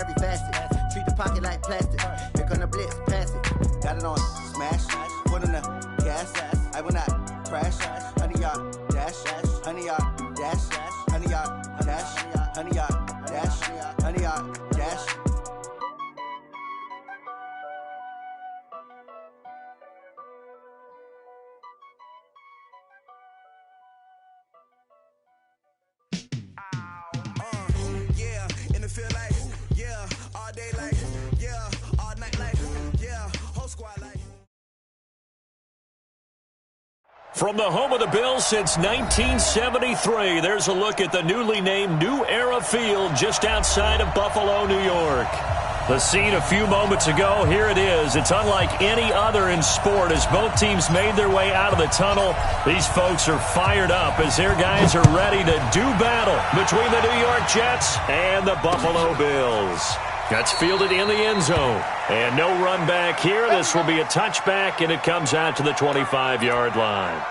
every facet. Treat the pocket like plastic. Here come the blitz, pass it. Got it on smash, put on the gas. I will not crash. 100-yard dash, 100-yard dash, 100-yard dash, 100-yard dash, 100-yard dash. From the home of the Bills since 1973, there's a look at the newly named New Era Field just outside of Buffalo, New York. The scene a few moments ago, here it is. It's unlike any other in sport as both teams made their way out of the tunnel. These folks are fired up as their guys are ready to do battle between the New York Jets and the Buffalo Bills. That's fielded in the end zone. And no run back here. This will be a touchback, and it comes out to the 25-yard line.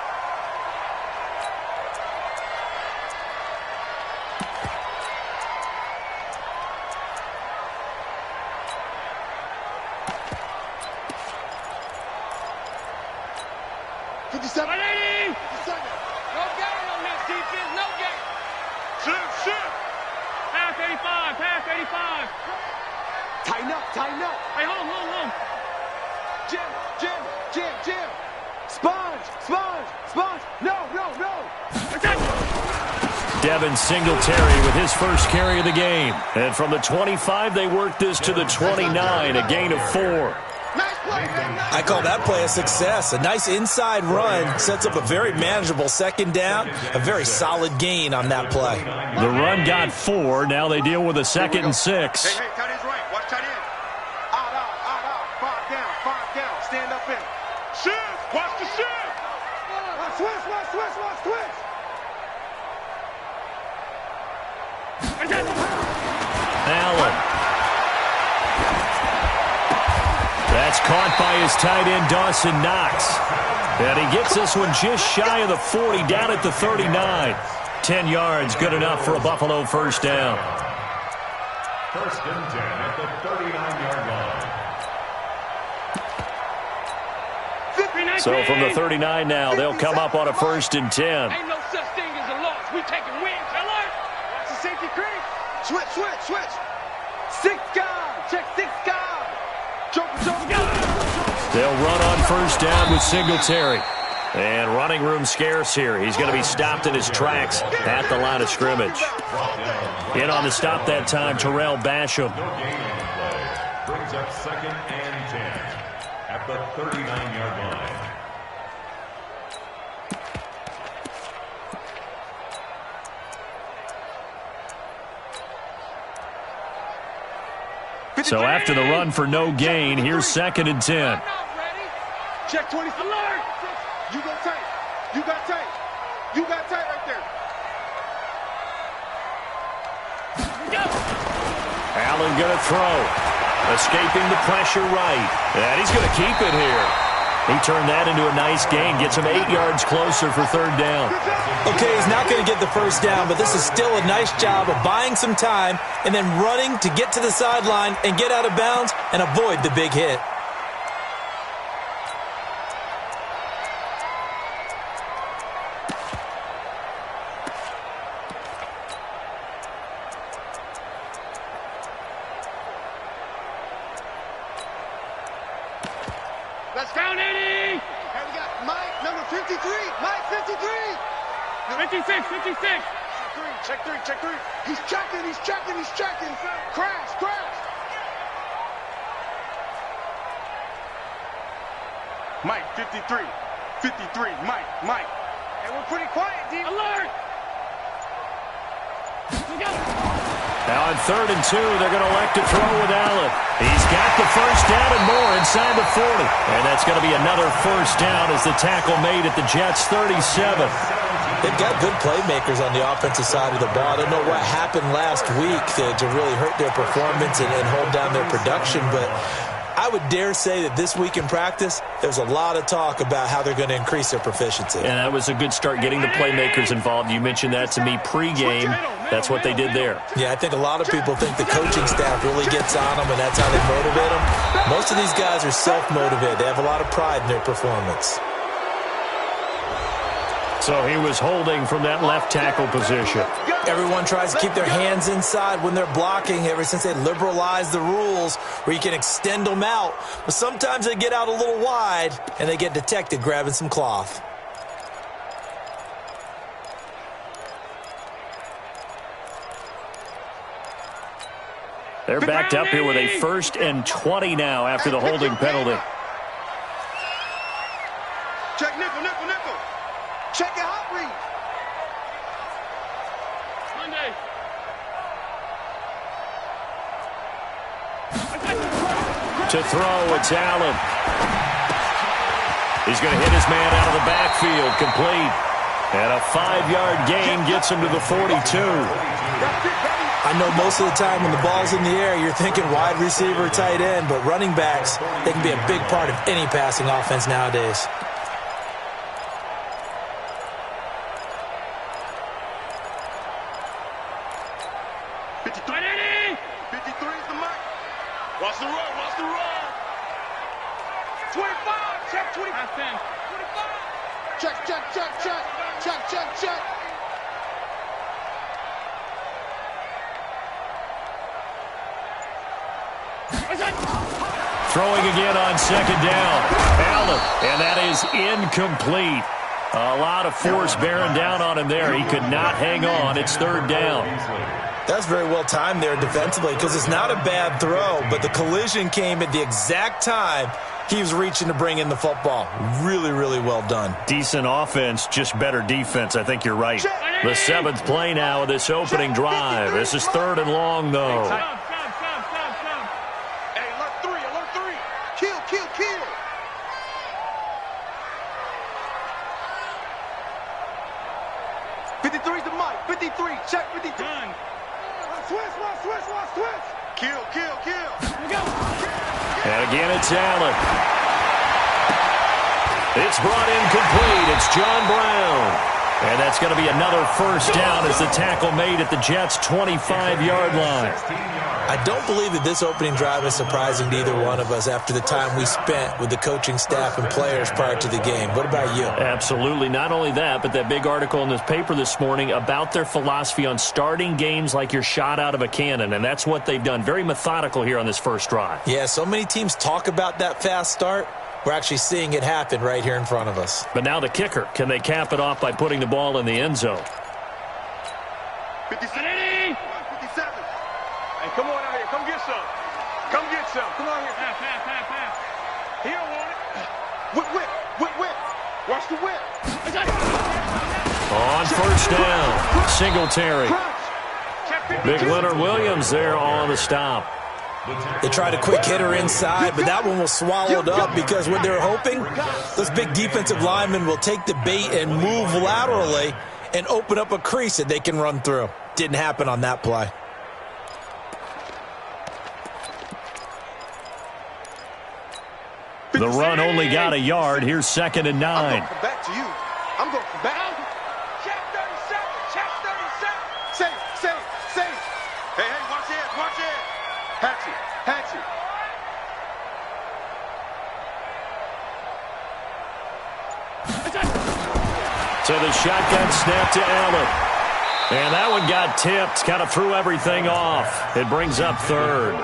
Tighten up. Hey, hold. Jim. Sponge. No. Devin Singletary with his first carry of the game. And from the 25, they work this to the 29, a gain of 4. I call that play a success. A nice inside run sets up a very manageable second down, a very solid gain on that play. The run got 4. Now they deal with a 2nd and 6. Hey, tight end's right. Watch tight end. Five down. Stand up in. Shift. Watch the shift. Switch. Allen. That's caught by his tight end, Dawson Knox. And he gets this one just shy of the 40, down at the 39. 10 yards, good enough for a Buffalo first down. First and 10 at the 39-yard line. So from the 39 now, they'll come up on a first and 10. Ain't no such thing as a loss. We taking wins. Alert! Watch the safety creep. Switch. 6 guard. Check 6 guard. Joker. They'll run on first down with Singletary. And running room scarce here. He's going to be stopped in his tracks at the line of scrimmage. In on the stop that time, Terrell Basham. Brings up 2nd and 10 at the 39-yard line. So after the run for no gain, here's 2nd and 10. Check 20. Alert! You got tight right there. Allen going to throw. Escaping the pressure right. And he's going to keep it here. He turned that into a nice gain. Gets him 8 yards closer for 3rd down. Okay, he's not going to get the first down, but this is still a nice job of buying some time and then running to get to the sideline and get out of bounds and avoid the big hit. Let's count 80. Hey, we got Mike, number 53. Mike, 53. 56. Check three. He's checking. Crash. Mike, 53. Mike. Hey, we're pretty quiet, D. Alert. Now on 3rd and 2, they're going to elect to throw with Allen. He's got the first down and more inside the 40. And that's going to be another first down as the tackle made at the Jets' 37. They've got good playmakers on the offensive side of the ball. I don't know what happened last week to really hurt their performance and hold down their production, but I would dare say that this week in practice, there's a lot of talk about how they're going to increase their proficiency. And that was a good start getting the playmakers involved. You mentioned that to me pregame. That's what they did there. Yeah, I think a lot of people think the coaching staff really gets on them, and that's how they motivate them. Most of these guys are self-motivated. They have a lot of pride in their performance. So he was holding from that left tackle position. Everyone tries to keep their hands inside when they're blocking ever since they liberalized the rules where you can extend them out. But sometimes they get out a little wide, and they get detected grabbing some cloth. They're backed up here with a 1st and 20 now after the holding penalty. Check nickel, nickel, nickel. Check your hot read. Monday. To throw, it's Allen. He's going to hit his man out of the backfield, complete. And a 5-yard gain gets him to the 42. I know most of the time when the ball's in the air, you're thinking wide receiver, tight end, but running backs, they can be a big part of any passing offense nowadays. Watch the run, watch the run. 25, check 25. 25. Check, check, check, check. Check, check, check. Throwing again on 2nd down. Allen, and that is incomplete. A lot of force bearing down on him there. He could not hang on. It's 3rd down. That's very well timed there defensively because it's not a bad throw, but the collision came at the exact time he was reaching to bring in the football. Really, really well done. Decent offense, just better defense. I think you're right. The 7th play now of this opening drive. This is 3rd and long, though. Hey, alert 3, alert 3. Kill, kill, kill. '53's the mic. 53, check 53. Switch, switch. Kill, kill, kill. Here we go. And again, it's Allen. It's brought in complete. It's John Brown. And that's going to be another 1st down as the tackle made at the Jets' 25-yard line. I don't believe that this opening drive is surprising to either one of us after the time we spent with the coaching staff and players prior to the game. What about you? Absolutely. Not only that, but that big article in this paper this morning about their philosophy on starting games like you're shot out of a cannon, and that's what they've done. Very methodical here on this first drive. Yeah, so many teams talk about that fast start. We're actually seeing it happen right here in front of us. But now the kicker. Can they cap it off by putting the ball in the end zone? 57. Hey, come on out here. Come get some. Come get some. Come on here. Pass. He don't want it. Whip. Watch the whip. On 1st down, Singletary. Big Leonard Williams there on the stop. They tried a quick hitter inside, but that one was swallowed up because what they're hoping, those big defensive linemen will take the bait and move laterally and open up a crease that they can run through. Didn't happen on that play. The run only got a yard. Here's 2nd and 9. I'm going for back to you. I'm going for back. Check 37. Safe. Hey, watch it. Hatch it. So the shotgun snap to Allen. And that one got tipped. Kind of threw everything off. It brings up 3rd.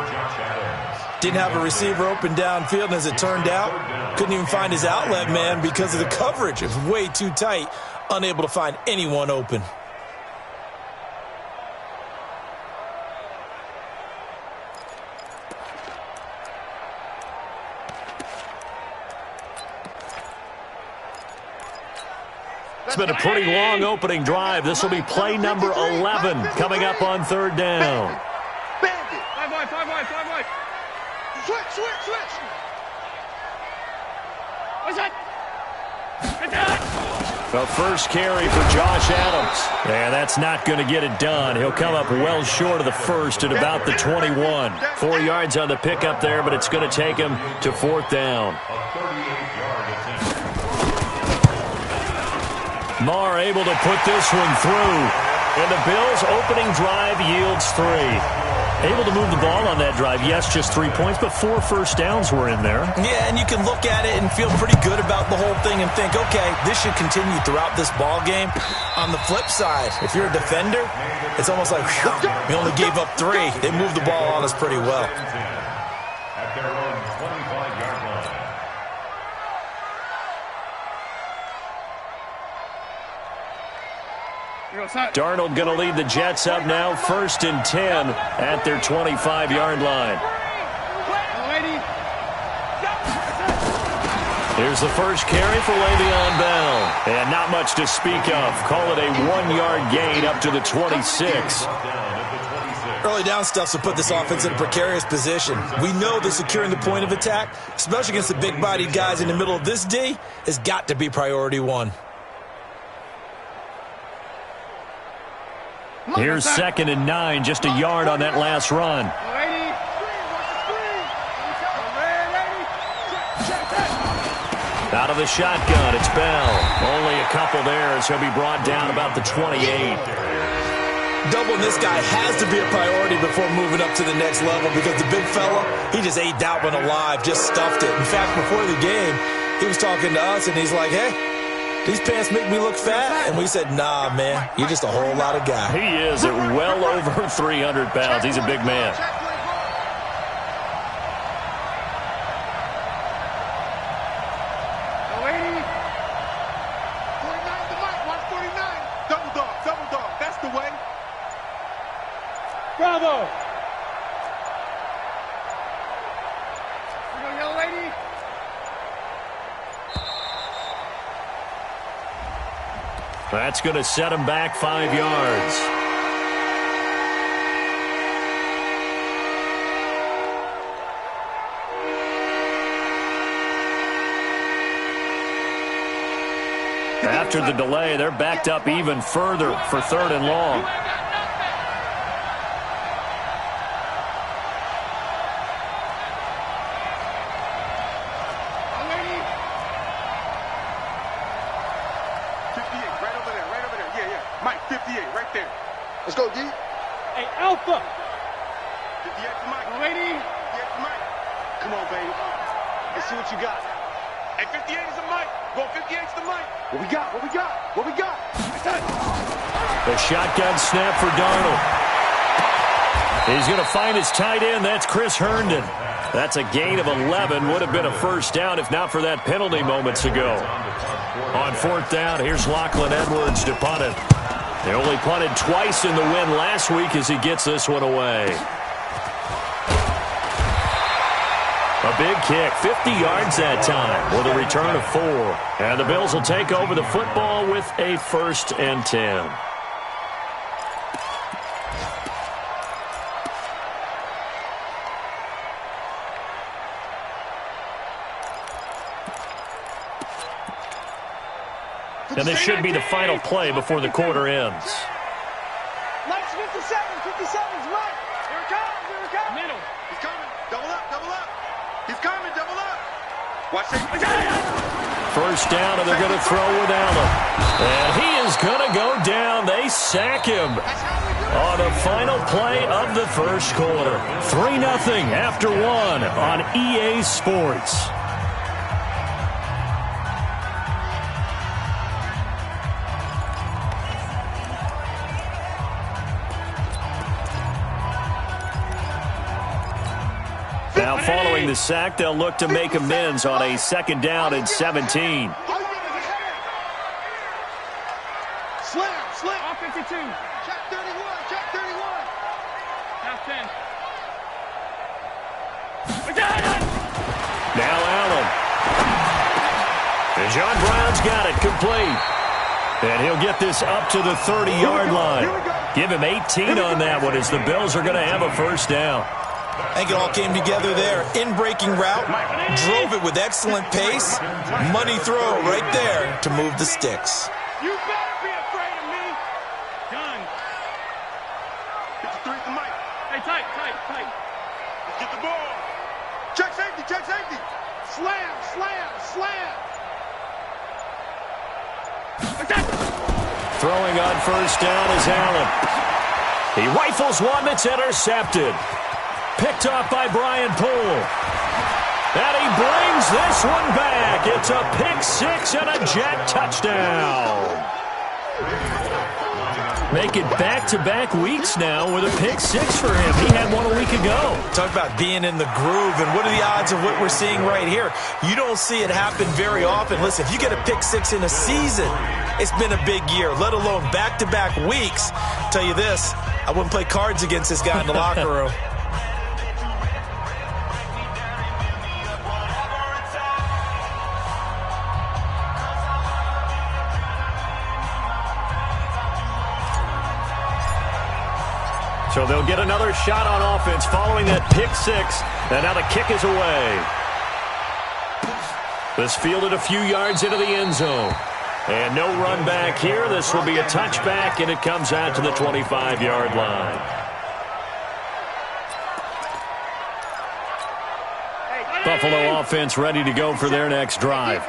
Didn't have a receiver open downfield, and as it turned out, couldn't even find his outlet man because of the coverage. It was way too tight, unable to find anyone open. It's been a pretty long opening drive. This will be play number 11 coming up on 3rd down. Bandit. 5 wide. Switch. What's that? The first carry for Josh Adams. And that's not going to get it done. He'll come up well short of the first at about the 21. 4 yards on the pickup there, but it's going to take him to 4th down. Marr able to put this one through. And the Bills' opening drive yields 3. Able to move the ball on that drive. Yes, just 3 points, but 4 first downs were in there. Yeah, and you can look at it and feel pretty good about the whole thing and think, okay, this should continue throughout this ball game. On the flip side, if you're a defender, it's almost like, whew, we only gave up 3. They moved the ball on us pretty well. At their own 25-yard line. Darnold going to lead the Jets up now, 1st and 10 at their 25-yard line. Here's the first carry for Le'Veon Bell. And not much to speak of. Call it a 1-yard gain up to the 26. Early down stuff to put this offense in a precarious position. We know that securing the point of attack, especially against the big-bodied guys in the middle of this D, has got to be priority 1. Here's 2nd and 9, just a yard on that last run. Out of the shotgun, it's Bell. Only a couple there as he'll be brought down about the 28. Doubling this guy has to be a priority before moving up to the next level because the big fella, he just ate that one alive, just stuffed it. In fact, before the game, he was talking to us, and he's like, hey, these pants make me look fat. And we said, nah, man, you're just a whole lot of guy. He is at well over 300 pounds. He's a big man. Bravo! Here you go, young lady. That's going to set him back 5 yards. After the delay, they're backed up even further for 3rd and long. Let's go, D. Hey, Alpha. 58 for Mike. Lady. 58 for Mike. Come on, baby. Let's see what you got. Hey, 58 is the Mike. Go 58 is the Mike. What we got? What we got? What we got? The shotgun snap for Darnold. He's going to find his tight end. That's Chris Herndon. That's a gain of 11. Would have been a first down if not for that penalty moments ago. On 4th down, here's Lachlan Edwards to punt it. They only punted twice in the win last week as he gets this one away. A big kick, 50 yards that time with a return of 4. And the Bills will take over the football with a 1st and 10. And this should be the final play before the quarter ends. Lights 57, 57's right. Here it comes, here it comes. Middle. He's coming. Double up, double up. He's coming, double up. Watch it. First down, and they're going to throw with Allen. And he is going to go down. They sack him on the final play of the first quarter. 3-0 after 1 on EA Sports. Now, following the sack, they'll look to make amends on a 2nd down and 17. Slam, slam. Off 52. Check 31, check 31. Half 10. Now Allen. And John Brown's got it complete. And he'll get this up to the 30-yard line. Give him 18 on that one as the Bills are going to have a first down. I think it all came together there. In-breaking route, drove it with excellent pace. Money throw right there to move the sticks. You better be afraid of me. Done. 53 to Mike. Hey, tight. Let's get the ball. Check safety, check safety. Slam. Throwing on first down is Allen. He rifles one that's intercepted. Picked off by Brian Poole. And he brings this one back. It's a pick six and a Jet touchdown. Make it back-to-back weeks now with a pick six for him. He had one a week ago. Talk about being in the groove, and what are the odds of what we're seeing right here? You don't see it happen very often. Listen, if you get a pick six in a season, it's been a big year, let alone back-to-back weeks. I'll tell you this, I wouldn't play cards against this guy in the locker room. So they'll get another shot on offense following that pick six. And now the kick is away. This fielded a few yards into the end zone. And no run back here. This will be a touchback, and it comes out to the 25-yard line. Buffalo offense ready to go for their next drive.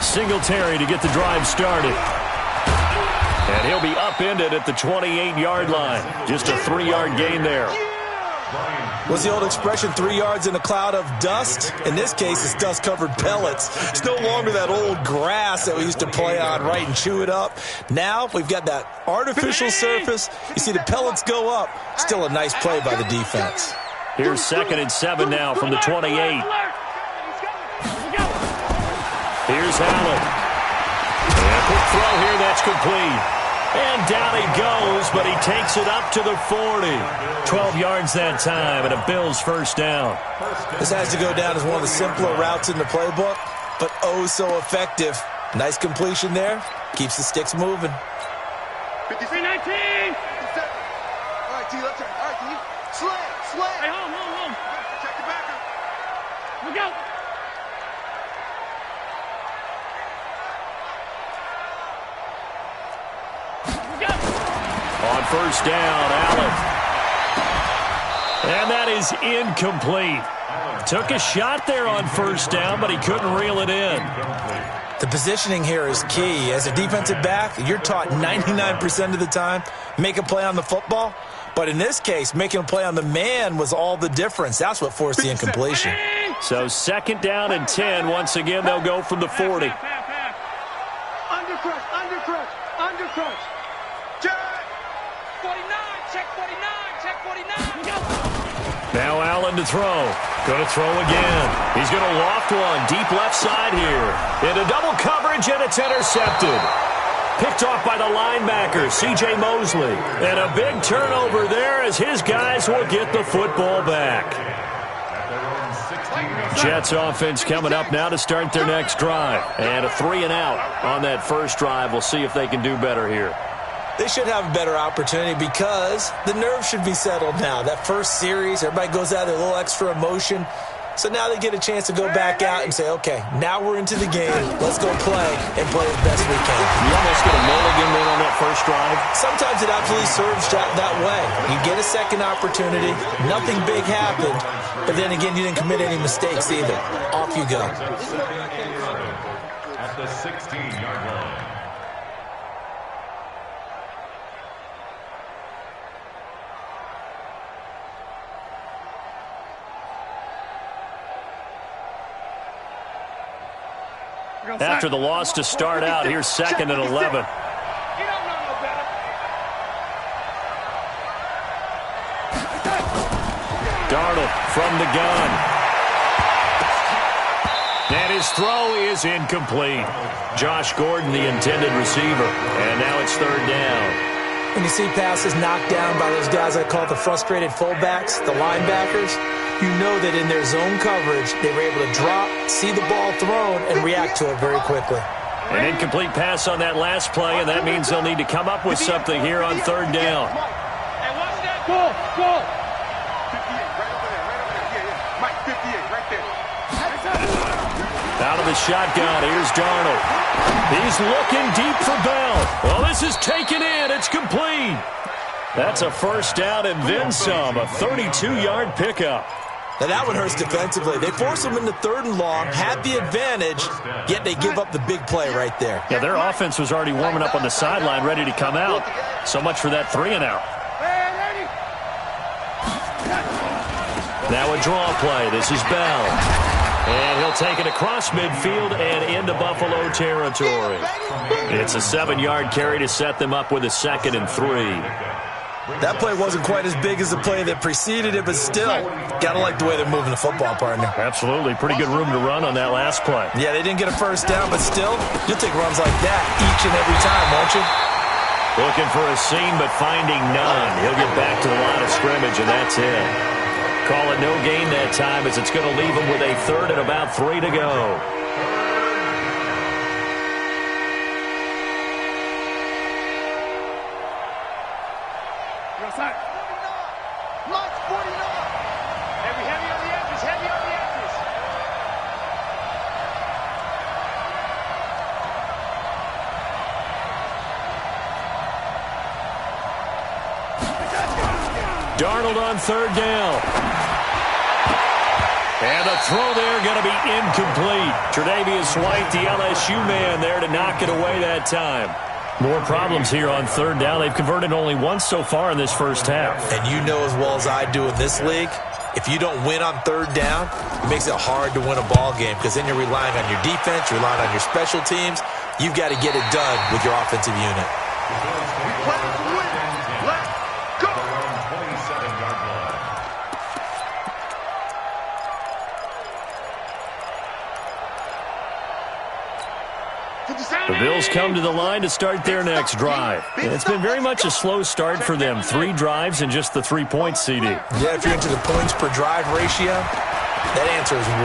Singletary to get the drive started. And he'll be upended at the 28-yard line. Just a 3-yard gain there. What's the old expression, 3 yards in a cloud of dust? In this case, it's dust-covered pellets. It's no longer that old grass that we used to play on, right, and chew it up. Now we've got that artificial surface. You see the pellets go up. Still a nice play by the defense. Here's 2nd and 7 now from the 28. Here's Allen. And a quick throw here, that's complete. And down he goes, but he takes it up to the 40. 12 yards that time, and a Bills first down. This has to go down as one of the simpler routes in the playbook, but oh so effective. Nice completion there. Keeps the sticks moving. 53-19. All right, T, let's turn. All right, T. Slay. Hey, home. Check the backer. Look out. On first down, Allen. And that is incomplete. Took a shot there on first down, but he couldn't reel it in. The positioning here is key. As a defensive back, you're taught 99% of the time, make a play on the football. But in this case, making a play on the man was all the difference. That's what forced the incompletion. So 2nd down and 10. Once again, they'll go from the 40. Undercrush. Now Allen to throw. Going to throw again. He's going to loft one deep left side here. Into double coverage, and it's intercepted. Picked off by the linebacker, C.J. Mosley. And a big turnover there as his guys will get the football back. Jets offense coming up now to start their next drive. And a 3-and-out on that first drive. We'll see if they can do better here. They should have a better opportunity because the nerves should be settled now. That first series, everybody goes out with a little extra emotion. So now they get a chance to go back out and say, okay, now we're into the game. Let's go play and play as best we can. You almost get a mulligan win on that first drive. Sometimes it absolutely serves that way. You get a second opportunity. Nothing big happened. But then again, you didn't commit any mistakes either. Off you go. At the 16-yard line. After the loss to start out, here's 2nd and 11. You don't know no better. Darnold from the gun. And his throw is incomplete. Josh Gordon, the intended receiver. And now it's 3rd down. When you see passes knocked down by those guys I call the frustrated fullbacks, the linebackers, you know that in their zone coverage, they were able to drop, see the ball thrown, and react to it very quickly. An incomplete pass on that last play, and that means they'll need to come up with something here on 3rd down. And watch that. Go. 58, right over there. Yeah. Mike, 58, right there. Out of the shotgun, here's Darnold. He's looking deep for Bell. Well, this is taken in. It's complete. That's a first down and then some, a 32-yard pickup. Now that one hurts defensively. They force them into 3rd and long, had the advantage, yet they give up the big play right there. Yeah, their offense was already warming up on the sideline, ready to come out. So much for that 3-and-out. Now a draw play. This is Bell. And he'll take it across midfield and into Buffalo territory. It's a 7-yard carry to set them up with a 2nd and 3. That play wasn't quite as big as the play that preceded it, but still, got to like the way they're moving the football, partner. Absolutely. Pretty good room to run on that last play. Yeah, they didn't get a first down, but still, you'll take runs like that each and every time, won't you? Looking for a seam, but finding none. He'll get back to the line of scrimmage, and that's it. Call it no gain that time, as it's going to leave him with a 3rd and about 3 to go. Darnold on 3rd down. And the throw there going to be incomplete. Tre'Davious White, the LSU man, there to knock it away that time. More problems here on 3rd down. They've converted only once so far in this first half. And you know as well as I do in this league, if you don't win on 3rd down, it makes it hard to win a ball game because then you're relying on your defense, you're relying on your special teams. You've got to get it done with your offensive unit. The Bills come to the line to start their next drive. It's been very much a slow start for them. 3 drives and just the 3 points, CD. Yeah, if you're into the points per drive ratio, that answer is 1.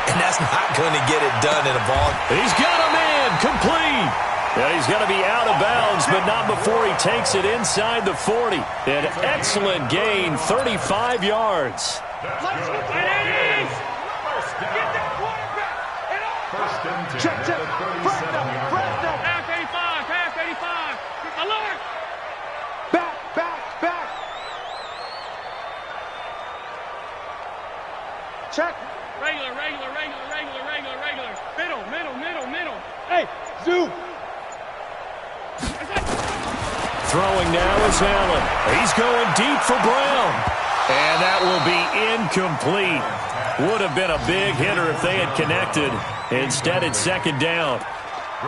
And that's not going to get it done in a ball. He's got a man complete. And he's going to be out of bounds, but not before he takes it inside the 40. An excellent gain, 35 yards. Check. Pass 85. Alert. Back. Check. Regular. Middle. Hey, zoom. Throwing now is Allen. He's going deep for Brown. And that will be incomplete. Would have been a big hitter if they had connected. Instead, it's 2nd down.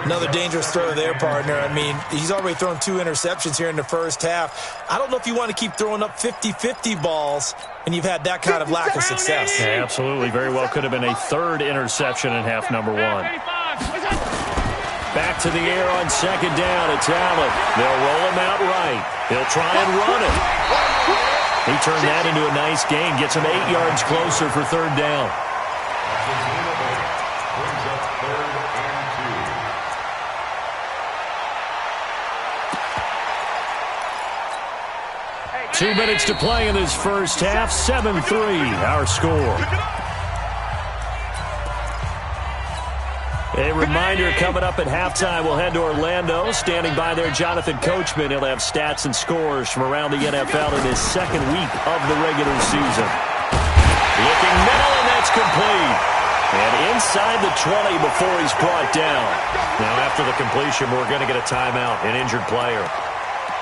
Another dangerous throw there, partner. I mean, he's already thrown 2 interceptions here in the first half. I don't know if you want to keep throwing up 50-50 balls when you've had that kind of lack of success. Yeah, absolutely. Very well could have been a 3rd interception in half number 1. Back to the air on 2nd down. It's Allen. They'll roll him out right. He'll try and run it. He turned that into a nice gain. Gets him 8 yards closer for 3rd down. 2 minutes to play in this first half. 7-3, our score. A reminder coming up at halftime, we'll head to Orlando. Standing by there, Jonathan Coachman. He'll have stats and scores from around the NFL in his 2nd week of the regular season. Looking middle, and that's complete. And inside the 20 before he's brought down. Now after the completion, we're going to get a timeout, an injured player.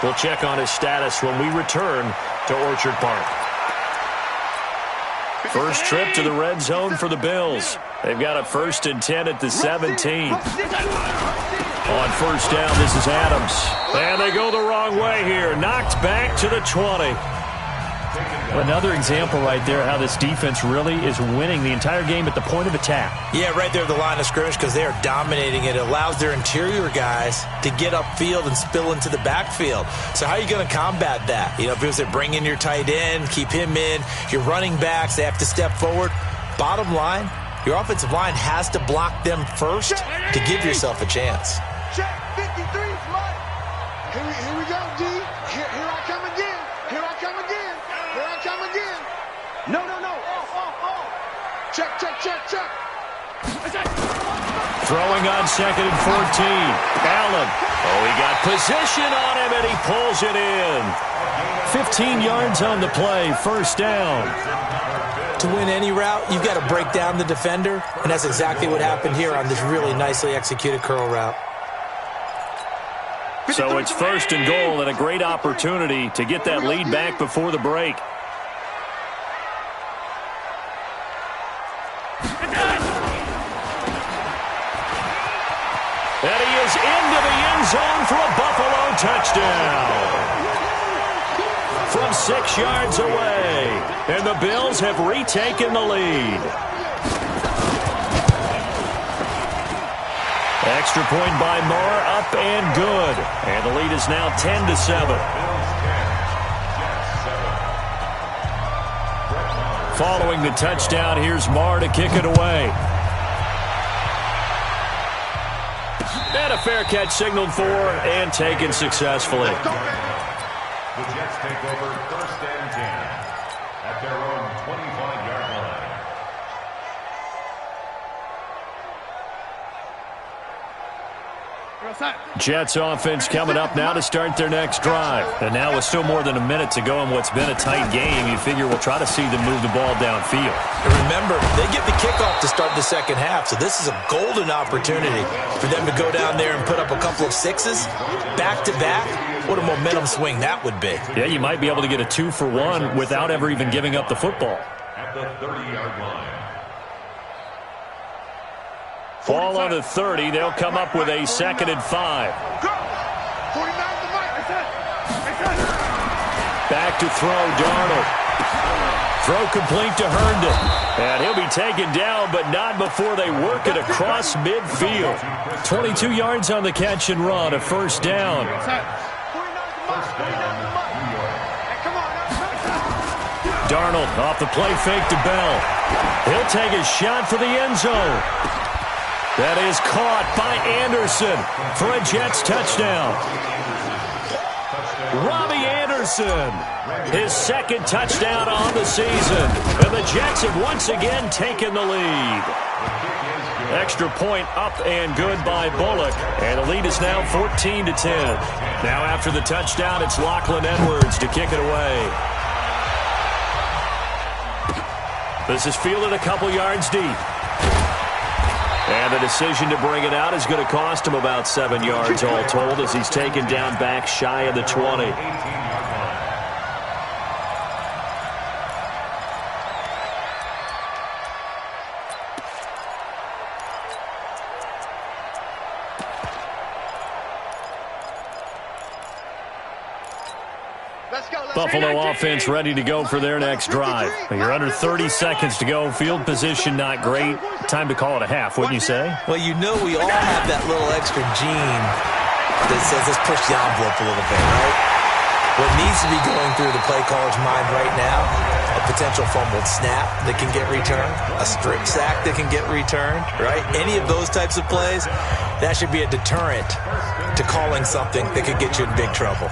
We'll check on his status when we return to Orchard Park. First trip to the red zone for the Bills. They've got a 1st and 10 at the 17. On 1st down, this is Adams. And they go the wrong way here. Knocked back to the 20. Another example right there how this defense really is winning the entire game at the point of attack. Yeah, right there at the line of scrimmage because they are dominating it. It allows their interior guys to get upfield and spill into the backfield. So how are you going to combat that? You know, if they bring in your tight end, keep him in, your running backs, they have to step forward. Bottom line, your offensive line has to block them first to give yourself a chance. Check 53, Mike. Here we go, D. Here I come again. No. Off. Check. Throwing on 2nd and 14. Allen. Oh, he got position on him, and he pulls it in. 15 yards on the play, 1st down. To win any route, you've got to break down the defender, and that's exactly what happened here on this really nicely executed curl route. So it's 1st and goal, and a great opportunity to get that lead back before the break. And he is into the end zone for a Buffalo touchdown. From 6 yards away, and the Bills have retaken the lead. Extra point by Moore, up and good. And the lead is now 10-7. Following the touchdown, here's Moore to kick it away. And a fair catch signaled for and taken successfully. The Jets take over 1st and 10 at their own 25-yard line. Jets offense coming up now to start their next drive. And now with still more than a minute to go in what's been a tight game, you figure we'll try to see them move the ball downfield. And remember, they get the kickoff to start the second half, so this is a golden opportunity for them to go down there and put up a couple of 6s back-to-back. What a momentum swing that would be. Yeah, you might be able to get a 2-for-1 without ever even giving up the football. At the 30-yard line. Ball on the 30. They'll come up with a 2nd and 5. Back to throw, Darnold. Throw complete to Herndon. And he'll be taken down, but not before they work it across midfield. 22 yards on the catch and run, a 1st down. Darnold off the play fake to Bell. He'll take a shot for the end zone. That is caught by Anderson for a Jets touchdown. Robbie Anderson, his 2nd touchdown on the season. And the Jets have once again taken the lead. Extra point up and good by Bullock. And the lead is now 14-10. Now after the touchdown, it's Lachlan Edwards to kick it away. This is fielded a couple yards deep. And the decision to bring it out is going to cost him about 7 yards all told as he's taken down back shy of the 20. Buffalo offense ready to go for their next drive. You're under 30 seconds to go. Field position not great. Time to call it a half, wouldn't you say? Well, you know we all have that little extra gene that says let's push the envelope a little bit, right? What needs to be going through the play caller's mind right now, a potential fumbled snap that can get returned, a strip sack that can get returned, right? Any of those types of plays, that should be a deterrent to calling something that could get you in big trouble.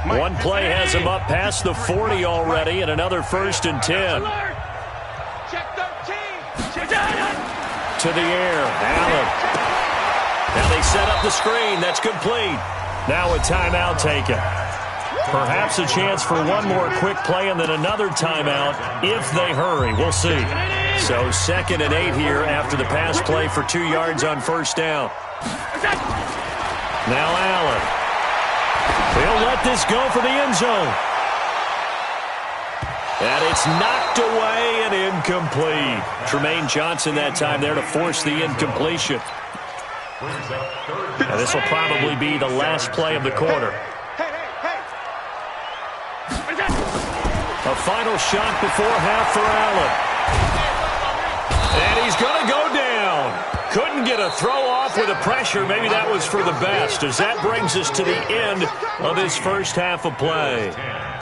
One play has him up past the 40 already, and another 1st and 10. To the air, Allen. Now they set up the screen. That's complete. Now a timeout taken. Perhaps a chance for one more quick play and then another timeout if they hurry. We'll see. So 2nd and 8 here after the pass play for 2 yards on 1st down. Now Allen. He'll let this go for the end zone. And it's knocked away and incomplete. Tremaine Johnson that time there to force the incompletion. And this will probably be the last play of the quarter. A final shot before half for Allen. And he's going to go down. Couldn't get a throw off with the pressure. Maybe that was for the best, as that brings us to the end of this first half of play.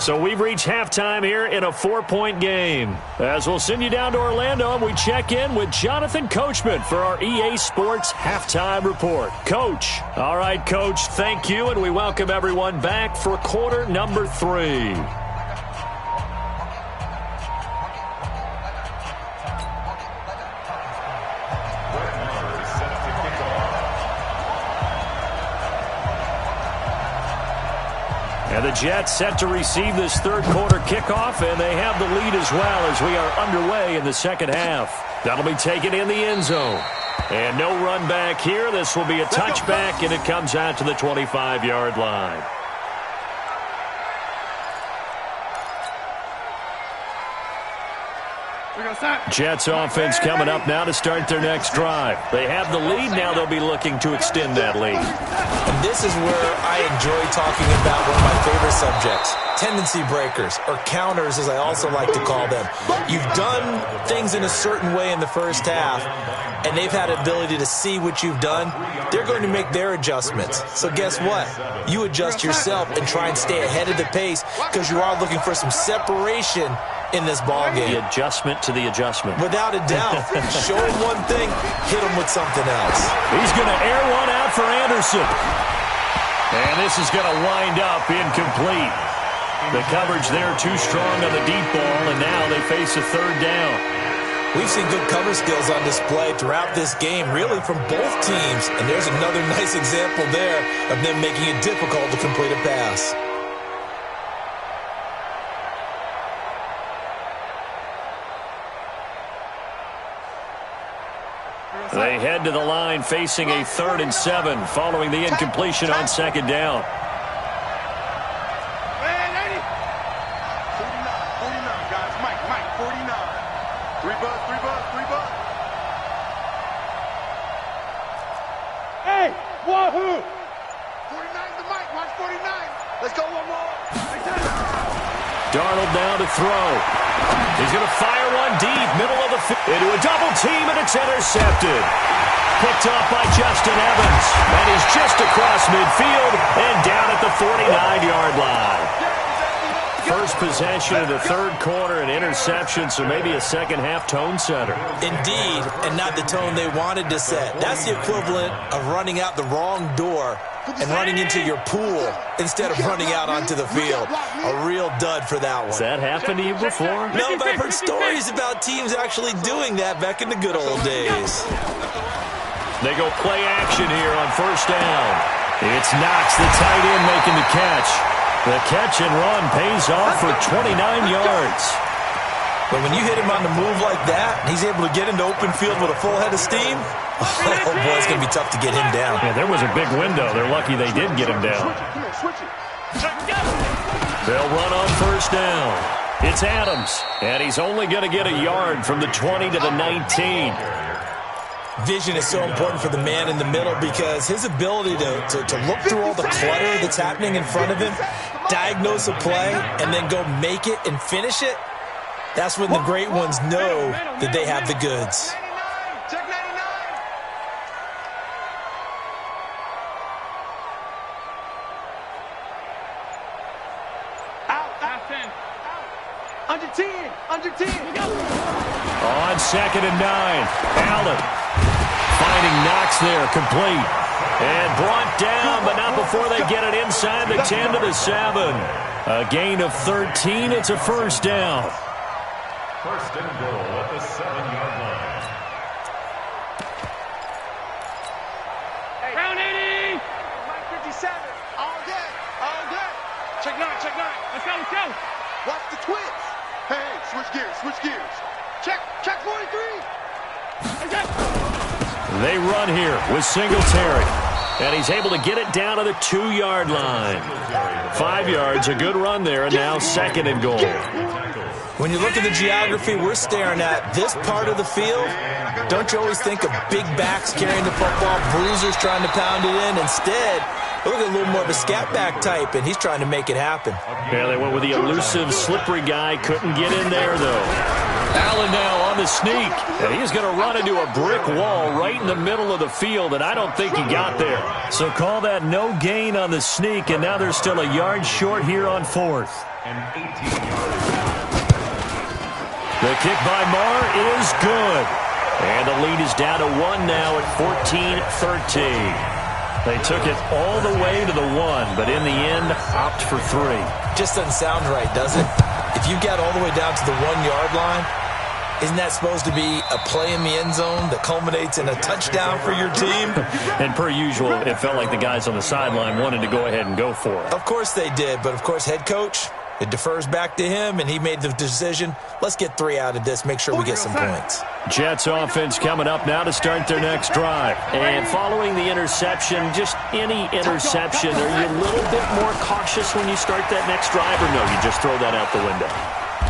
So we've reached halftime here in a 4-point game. As we'll send you down to Orlando, and we check in with Jonathan Coachman for our EA Sports Halftime Report. Coach. All right, Coach, thank you, and we welcome everyone back for quarter number 3. And the Jets set to receive this third quarter kickoff, and they have the lead as well as we are underway in the second half. That'll be taken in the end zone. And no run back here. This will be a touchback, and it comes out to the 25-yard line. Jets offense coming up now to start their next drive. They have the lead. Now they'll be looking to extend that lead. And this is where I enjoy talking about one of my favorite subjects, tendency breakers, or counters as I also like to call them. You've done things in a certain way in the first half, and they've had ability to see what you've done. They're going to make their adjustments. So guess what? You adjust yourself and try and stay ahead of the pace because you are looking for some separation in this ball game. The adjustment to the adjustment. Without a doubt. Show him one thing, hit him with something else. He's going to air one out for Anderson. And this is going to wind up incomplete. The coverage there too strong on the deep ball, and now they face a third down. We've seen good cover skills on display throughout this game, really from both teams. And there's another nice example there of them making it difficult to complete a pass. They head to the line facing a 3rd and 7 following the incompletion on second down. 49, guys. Mike, 49. 3 bucks. Hey, wahoo! 49 to Mike. Watch 49. Let's go one more. Darnold now to throw. He's going to fire one deep, middle of the field, into a double team, and it's intercepted. Picked off by Justin Evans, and he's just across midfield and down at the 49-yard line. First possession of the third quarter, an interception, so maybe a second-half tone setter. Indeed, and not the tone they wanted to set. That's the equivalent of running out the wrong door and running into your pool instead of running out onto the field. A real dud for that one. Has that happened to you before? No, but I've heard stories about teams actually doing that back in the good old days. They go play action here on first down. It's Knox, the tight end, making the catch. The catch and run pays off for 29 yards. But when you hit him on the move like that, and he's able to get into open field with a full head of steam, oh boy, it's going to be tough to get him down. Yeah, there was a big window. They're lucky they did get him down. They'll run on first down. It's Adams, and he's only going to get a yard from the 20 to the 19. Vision is so important for the man in the middle because his ability to look through all the clutter that's happening in front of him, diagnose a play, and then go make it and finish it, that's when the great ones know that they have the goods. Check 99. Out. Under 10. On 2nd and 9, Allen finding Knox there, complete. And brought down, but not before they get it inside the 10 to the 7. A gain of 13. It's a first down. First and goal at the 7-yard line. Round 80. Mike 57. All good. Check 9. Let's go. Watch the twist. Hey, switch gears. Check 43. They run here with Singletary. And he's able to get it down to the 2-yard line. 5 yards, a good run there, and now 2nd and goal. When you look at the geography we're staring at, this part of the field, don't you always think of big backs carrying the football, bruisers trying to pound it in? Instead, look at a little more of a scat back type, and he's trying to make it happen. Yeah, they went with the elusive, slippery guy. Couldn't get in there, though. Allen now on the sneak, and he's going to run into a brick wall right in the middle of the field, and I don't think he got there. So call that no gain on the sneak, and now they're still a yard short here on 4th. And 18 yards. The kick by Marr is good. And the lead is down to 1 now at 14-13. They took it all the way to the 1, but in the end, opt for 3. Just doesn't sound right, does it? If you get all the way down to the 1-yard line, Isn't that supposed to be a play in the end zone that culminates in a touchdown for your team? And per usual, it felt like the guys on the sideline wanted to go ahead and go for it. Of course they did, but of course head coach, it defers back to him, and he made the decision, let's get 3 out of this, make sure we get some points. Jets offense coming up now to start their next drive. And following the interception, just any interception, are you a little bit more cautious when you start that next drive, or no, you just throw that out the window?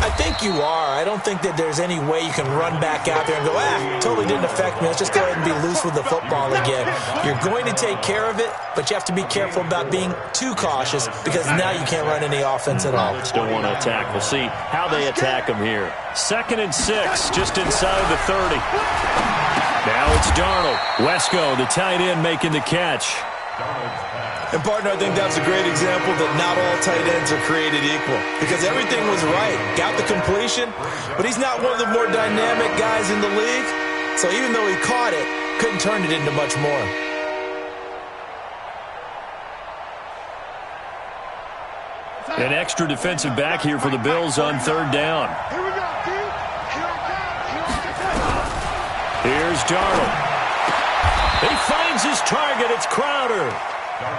I think you are. I don't think that there's any way you can run back out there and go, totally didn't affect me. Let's just go ahead and be loose with the football again. You're going to take care of it, but you have to be careful about being too cautious because now you can't run any offense at all. Still want to attack. We'll see how they attack them here. 2nd and 6, just inside the 30. Now it's Darnold. Wesco, the tight end, making the catch. And, partner, I think that's a great example that not all tight ends are created equal because everything was right. Got the completion, but he's not one of the more dynamic guys in the league. So even though he caught it, couldn't turn it into much more. An extra defensive back here for the Bills on 3rd down. Here we go, dude. Here's Darnold. He finds his target. It's Crowder.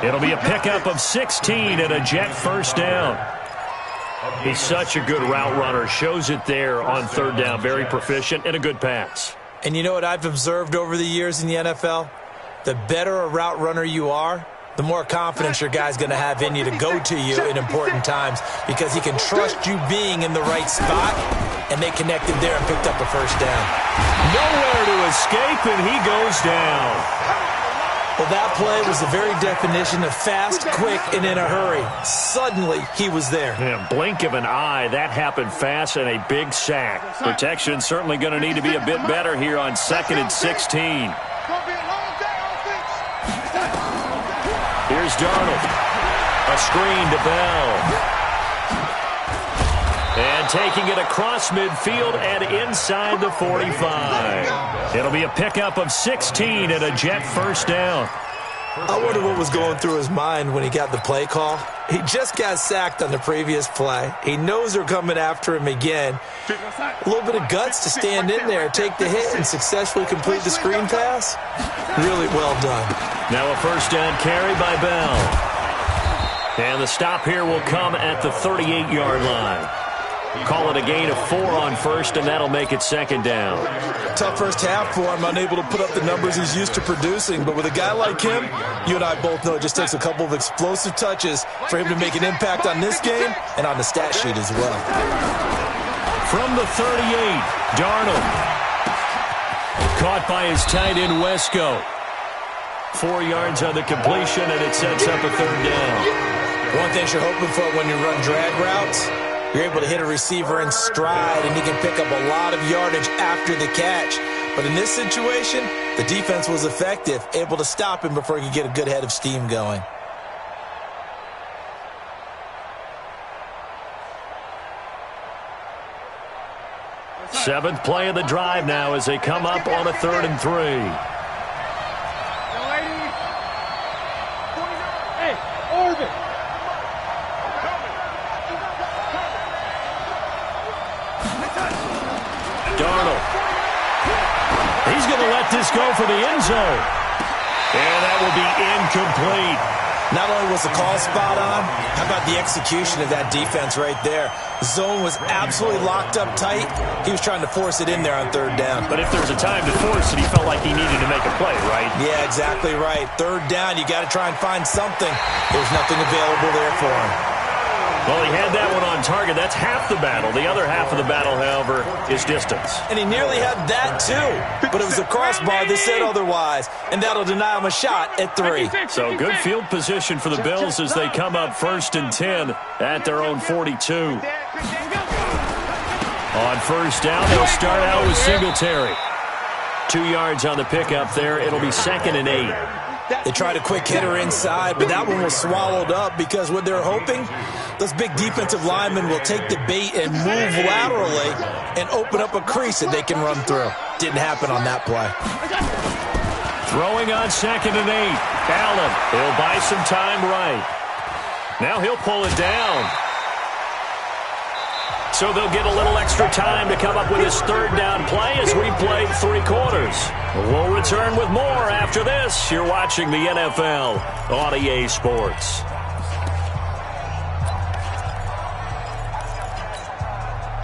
It'll be a pickup of 16 and a Jet 1st down. He's such a good route runner. Shows it there on 3rd down. Very proficient and a good pass. And you know what I've observed over the years in the NFL? The better a route runner you are, the more confidence your guy's going to have in you to go to you in important times because he can trust you being in the right spot, and they connected there and picked up a 1st down. Nowhere to escape, and he goes down. Well, that play was the very definition of fast, quick, and in a hurry. Suddenly, he was there. Yeah, blink of an eye, that happened fast and a big sack. Protection certainly going to need to be a bit better here on 2nd and 16. Here's Darnold. A screen to Bell. And taking it across midfield and inside the 45. It'll be a pickup of 16 and a Jet 1st down. I wonder what was going through his mind when he got the play call. He just got sacked on the previous play. He knows they're coming after him again. A little bit of guts to stand in there, take the hit, and successfully complete the screen pass. Really well done. Now a 1st down carry by Bell. And the stop here will come at the 38-yard line. Call it a gain of 4 on 1st, and that'll make it 2nd down. Tough first half for him, unable to put up the numbers he's used to producing. But with a guy like him, you and I both know it just takes a couple of explosive touches for him to make an impact on this game and on the stat sheet as well. From the 38, Darnold. Caught by his tight end, Wesco. 4 yards on the completion, and it sets up a 3rd down. One thing you're hoping for when you run drag routes, you're able to hit a receiver in stride, and he can pick up a lot of yardage after the catch. But in this situation, the defense was effective, able to stop him before he could get a good head of steam going. Seventh play of the drive now as they come up on a 3rd and 3. Hey, Orbit. Darnold. He's going to let this go for the end zone. And that will be incomplete. Not only was the call spot on, how about the execution of that defense right there? The zone was absolutely locked up tight. He was trying to force it in there on 3rd down. But if there's a time to force it, he felt like he needed to make a play, right? Yeah, exactly right. 3rd down, you got to try and find something. There's nothing available there for him. Well, he had that one on target. That's half the battle. The other half of the battle, however, is distance. And he nearly had that, too. But it was a crossbar that said otherwise. And that'll deny him a shot at 3. So good field position for the Bills as they come up 1st and 10 at their own 42. On 1st down, they'll start out with Singletary. 2 yards on the pickup there. It'll be 2nd and 8. They tried a quick hitter inside, but that one was swallowed up because what they're hoping, those big defensive linemen will take the bait and move laterally and open up a crease that they can run through. Didn't happen on that play. Throwing on 2nd and 8. Allen, he'll buy some time right. Now he'll pull it down. So they'll get a little extra time to come up with his third down play as we play 3 quarters. We'll return with more after this. You're watching the NFL on EA Sports.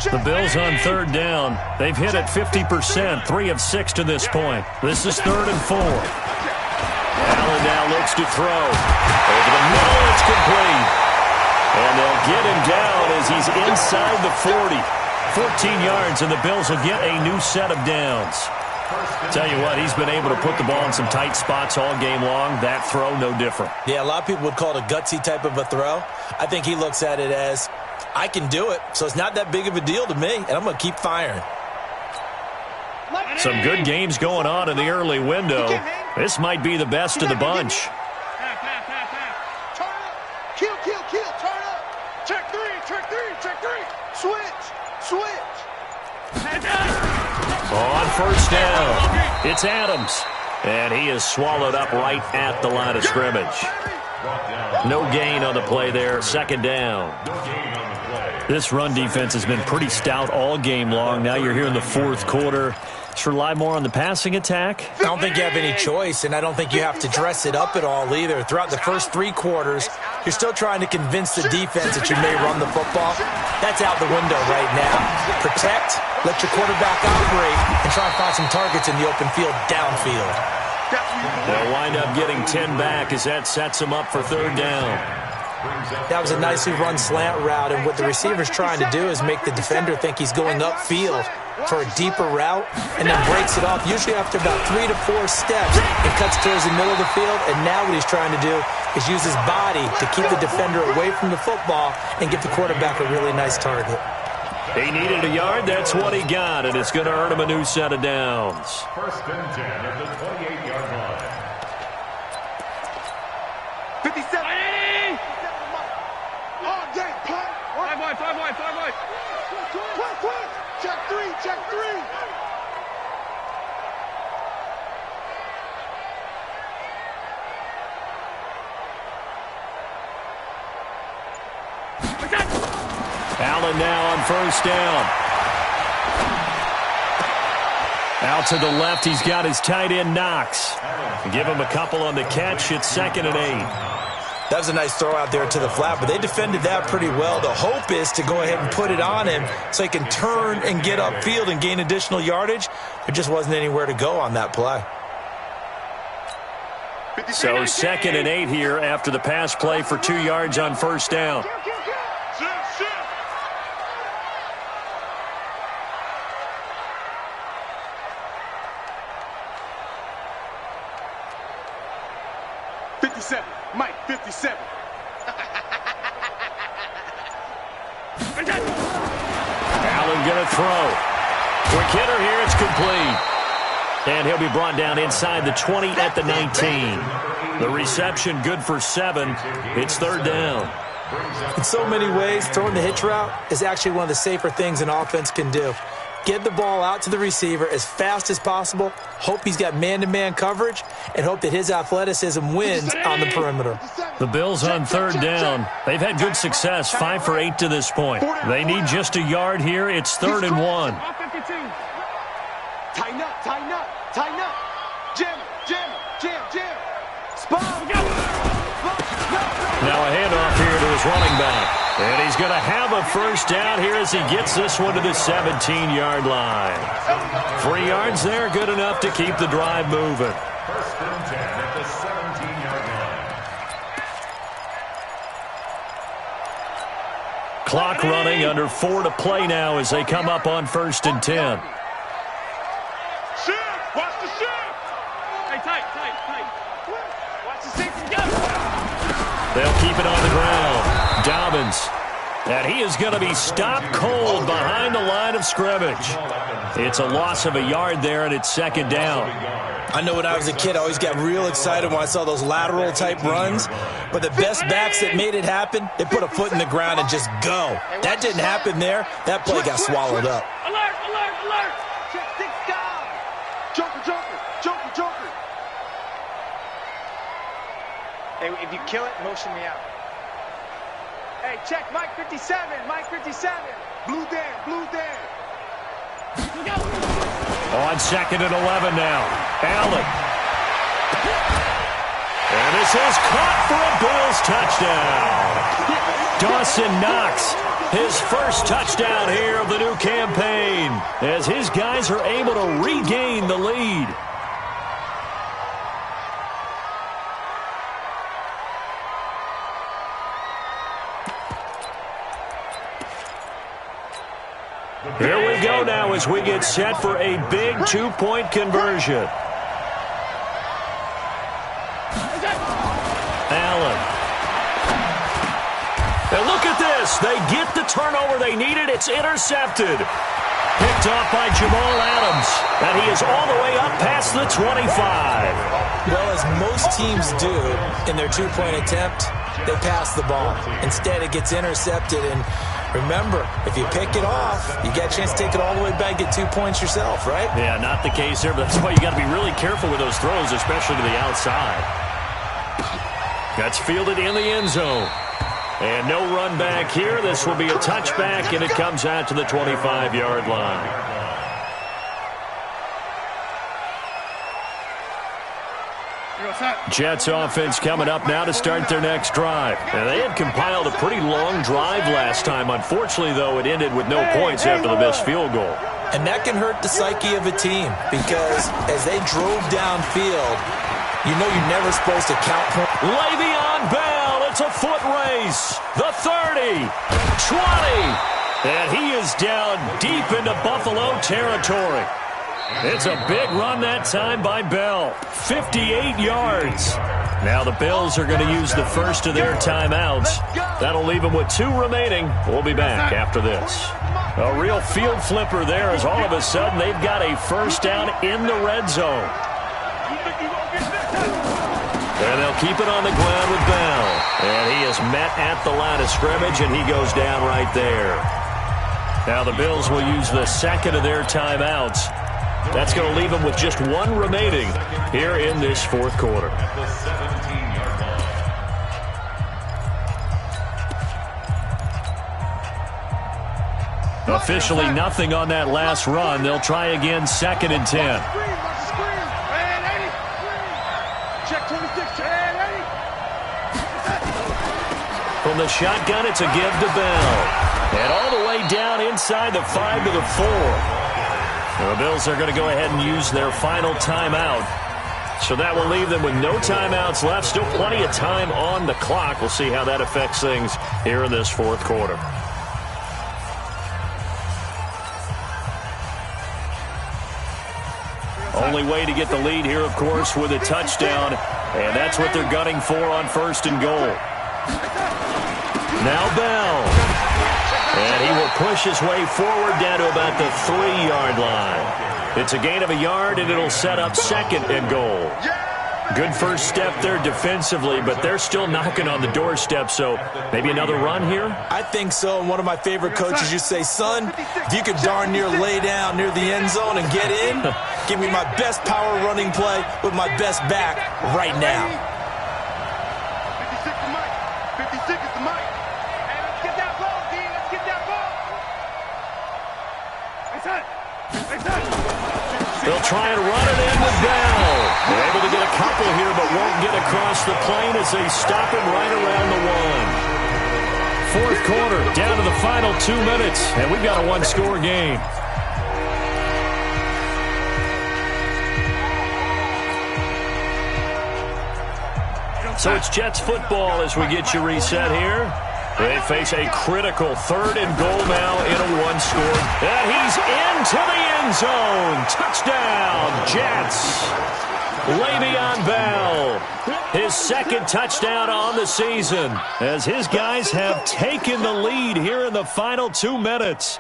The Bills on third down. They've hit it 50%, 3 of 6 to this point. This is 3rd and 4. Allen now looks to throw. Over the middle, it's complete. And they'll get him down as he's inside the 40. 14 yards, and the Bills will get a new set of downs. Tell you what, he's been able to put the ball in some tight spots all game long. That throw, no different. Yeah, a lot of people would call it a gutsy type of a throw. I think he looks at it as, I can do it, so it's not that big of a deal to me, and I'm going to keep firing. Some good games going on in the early window. This might be the best of the bunch. Turn up. Kill. Turn up. Check three. Switch. On first down, it's Adams. And he is swallowed up right at the line of scrimmage. No gain on the play there. 2nd down. This run defense has been pretty stout all game long. Now you're here in the 4th quarter. Should rely more on the passing attack? I don't think you have any choice, and I don't think you have to dress it up at all either. Throughout the first 3 quarters, you're still trying to convince the defense that you may run the football. That's out the window right now. Protect, let your quarterback operate, and try and find some targets in the open field downfield. They'll wind up getting 10 back as that sets them up for 3rd down. That was a nicely run slant route, and what the receiver's trying to do is make the defender think he's going upfield for a deeper route, and then breaks it off, usually after about 3 to 4 steps. It cuts towards the middle of the field, and now what he's trying to do is use his body to keep the defender away from the football and give the quarterback a really nice target. He needed a yard. That's what he got, and it's going to earn him a new set of downs. 1st and 10 at the 28-yard line. 57. All day, punt. 5 wide. Quick. Check three. Allen now on first down. Out to the left, he's got his tight end Knox. Give him a couple on the catch. It's 2nd and 8. That was a nice throw out there to the flat, but they defended that pretty well. The hope is to go ahead and put it on him so he can turn and get upfield and gain additional yardage. There just wasn't anywhere to go on that play. So 2nd and 8 here after the pass play for 2 yards on first down. Mike, 57. Allen going to throw. Quick hitter here. It's complete. And he'll be brought down inside the 20 at the 19. The reception good for 7. It's 3rd down. In so many ways, throwing the hitch route is actually one of the safer things an offense can do. Get the ball out to the receiver as fast as possible, hope he's got man-to-man coverage, and hope that his athleticism wins on the perimeter. The Bills on 3rd down. They've had good success, 5 for 8 to this point. They need just a yard here. It's 3rd and 1. Tighten up. Jam. Spot. Now a handoff here to his running back. And he's going to have a first down here as he gets this one to the 17-yard line. 3 yards there, good enough to keep the drive moving. 1st and 10 at the 17-yard line. Clock running, under 4 to play now as they come up on 1st and 10. Watch the shift. Hey, tight. Watch the safety go. They'll keep it on the ground. Dobbins. And he is going to be stopped cold behind the line of scrimmage. It's a loss of a yard there, and it's 2nd down. I know when I was a kid, I always got real excited when I saw those lateral-type runs. But the best backs that made it happen, they put a foot in the ground and just go. That didn't happen there. That play got swallowed up. Alert. Check 6 down. Joker. Hey, if you kill it, motion me out. Hey, check Mike 57. Blue dead, blue dead. On 2nd and 11 now. Allen. And this is caught for a Bills touchdown. Dawson Knox, his first touchdown here of the new campaign, as his guys are able to regain the lead. Here we go now as we get set for a big 2-point conversion. Allen. And look at this. They get the turnover they needed. It's intercepted. Picked off by Jamal Adams. And he is all the way up past the 25. Well, as most teams do in their 2-point attempt, they pass the ball. Instead, it gets intercepted. And remember, if you pick it off, you get a chance to take it all the way back, get 2 points yourself, right? Yeah, not the case there, but that's why you got to be really careful with those throws, especially to the outside. That's fielded in the end zone. And no run back here. This will be a touchback, and it comes out to the 25-yard line. Jets offense coming up now to start their next drive. And they had compiled a pretty long drive last time. Unfortunately, though, it ended with no points after the missed field goal. And that can hurt the psyche of a team because as they drove downfield, you know you're never supposed to count points. Le'Veon Bell, it's a foot race. The 30, 20, and he is down deep into Buffalo territory. It's a big run that time by Bell. 58 yards. Now the Bills are going to use the first of their timeouts. That'll leave them with 2 remaining. We'll be back after this. A real field flipper there as all of a sudden they've got a first down in the red zone. And they'll keep it on the ground with Bell. And he is met at the line of scrimmage, and he goes down right there. Now the Bills will use the second of their timeouts. That's going to leave them with just 1 remaining here in this fourth quarter. Officially nothing on that last run. They'll try again 2nd and 10. From the shotgun, it's a give to Bell. And all the way down inside the 5 to the 4. The Bills are going to go ahead and use their final timeout. So that will leave them with no timeouts left. Still plenty of time on the clock. We'll see how that affects things here in this fourth quarter. Only way to get the lead here, of course, with a touchdown. And that's what they're gunning for on 1st and goal. Now Bell. And he will push his way forward down to about the 3-yard line. It's a gain of a yard, and it'll set up 2nd and goal. Good first step there defensively, but they're still knocking on the doorstep, so maybe another run here? I think so. And one of my favorite coaches used to say, son, if you could darn near lay down near the end zone and get in, give me my best power running play with my best back right now. 56 to Mike. 56 is to Mike. Hey, let's get that ball, D. Let's get that ball. They'll try and run it in with Bell. They're able to get a couple here, but won't get across the plane as they stop him right around the 1. Fourth quarter, down to the final 2 minutes, and we've got a 1-score game. So it's Jets football as we get you reset here. They face a critical 3rd and goal now in a 1-score. And he's into the end zone. Touchdown, Jets. Le'Veon Bell, his 2nd touchdown on the season, as his guys have taken the lead here in the final 2 minutes.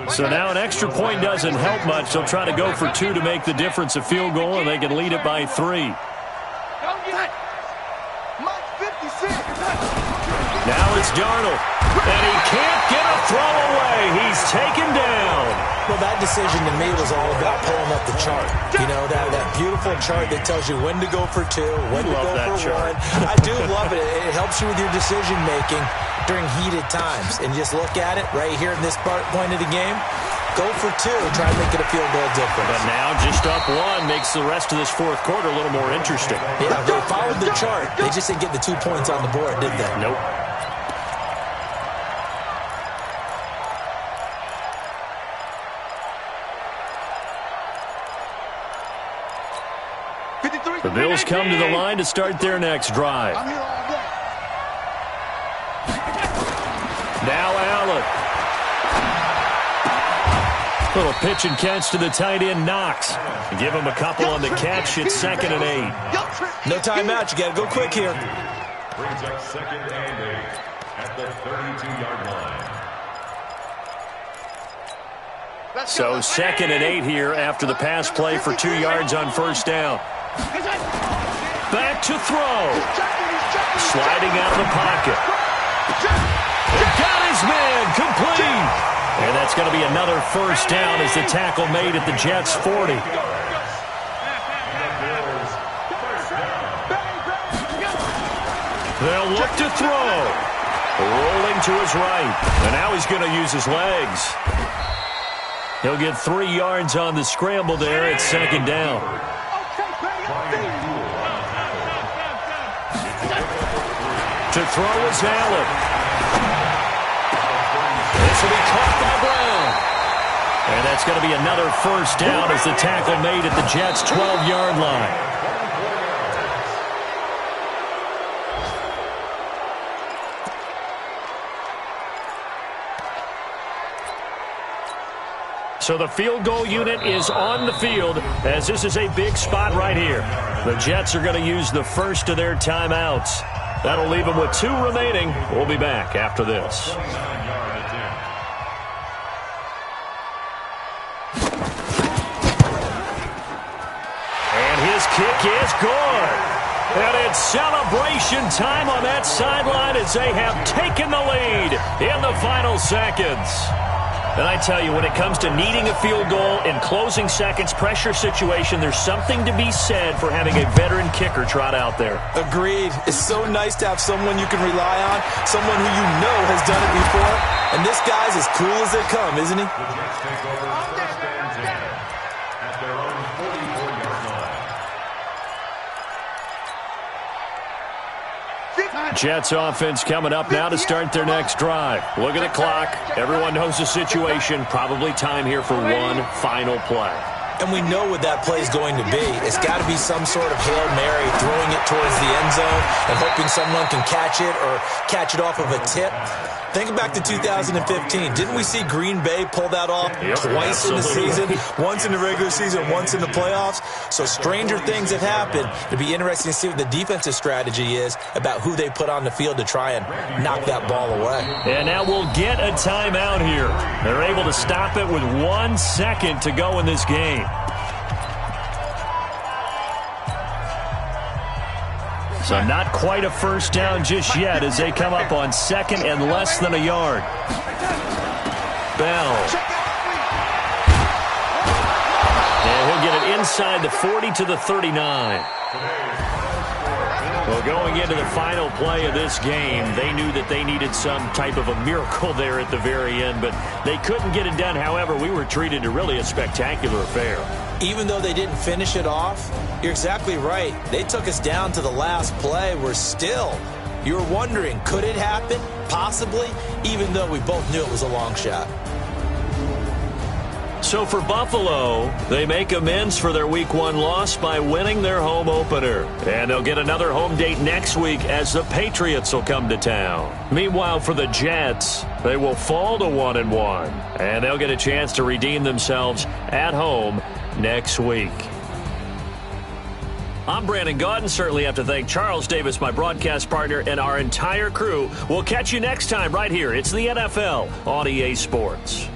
So now an extra point doesn't help much. They'll try to go for 2 to make the difference a field goal, and they can lead it by 3. Now it's Darnold. And he can't get a throw away. He's taken down. Well, that decision to me was all about pulling up the chart. You know, that beautiful chart that tells you when to go for 2, when to go for 1. I do love it. It helps you with your decision-making during heated times. And just look at it right here in this point of the game. Go for 2, try to make it a field goal difference. But now just up 1 makes the rest of this fourth quarter a little more interesting. Yeah, they followed the chart. They just didn't get the 2 points on the board, did they? Nope. The Bills come to the line to start their next drive. Now Allen. Little pitch and catch to the tight end, Knox. Give him a couple on the catch. It's 2nd and 8. No timeout. You got to go quick here. Brings up 2nd and 8 at the 32-yard line. So 2nd and 8 here after the pass play for 2 yards on first down. Back to throw. Sliding out of the pocket. Got his man complete. And that's going to be another first down as the tackle made at the Jets' 40. They'll look to throw. Rolling to his right. And now he's going to use his legs. He'll get 3 yards on the scramble there at 2nd down. To throw is Allen. This will be caught by Brown. And that's going to be another first down as the tackle made at the Jets' 12-yard line. So the field goal unit is on the field as this is a big spot right here. The Jets are going to use the first of their timeouts. That'll leave them with 2 remaining. We'll be back after this. And his kick is good. And it's celebration time on that sideline as they have taken the lead in the final seconds. And I tell you, when it comes to needing a field goal in closing seconds, pressure situation, there's something to be said for having a veteran kicker trot out there. Agreed. It's so nice to have someone you can rely on, someone who you know has done it before. And this guy's as cool as they come, isn't he? The Jets take over 1st and 10 at their own 44-yard line. Jets offense coming up now to start their next drive. Look at the clock. Everyone knows the situation. Probably time here for one final play. And we know what that play is going to be. It's got to be some sort of Hail Mary, throwing it towards the end zone and hoping someone can catch it or catch it off of a tip. Think back to 2015. Didn't we see Green Bay pull that off twice in the season? Once in the regular season, once in the playoffs. So stranger things have happened. It'll be interesting to see what the defensive strategy is about who they put on the field to try and knock that ball away. And now we'll get a timeout here. They're able to stop it with 1 second to go in this game. So not quite a first down just yet as they come up on 2nd and less than a yard. Bell. And he'll get it inside the 40 to the 39. Well, going into the final play of this game, they knew that they needed some type of a miracle there at the very end, but they couldn't get it done. However, we were treated to really a spectacular affair. Even though they didn't finish it off, you're exactly right. They took us down to the last play. We're still, you were wondering, could it happen? Possibly, even though we both knew it was a long shot. So for Buffalo, they make amends for their Week 1 loss by winning their home opener. And they'll get another home date next week as the Patriots will come to town. Meanwhile, for the Jets, they will fall to 1-1. And they'll get a chance to redeem themselves at home next week. I'm Brandon Gaudin. Certainly have to thank Charles Davis, my broadcast partner, and our entire crew. We'll catch you next time right here. It's the NFL on EA Sports.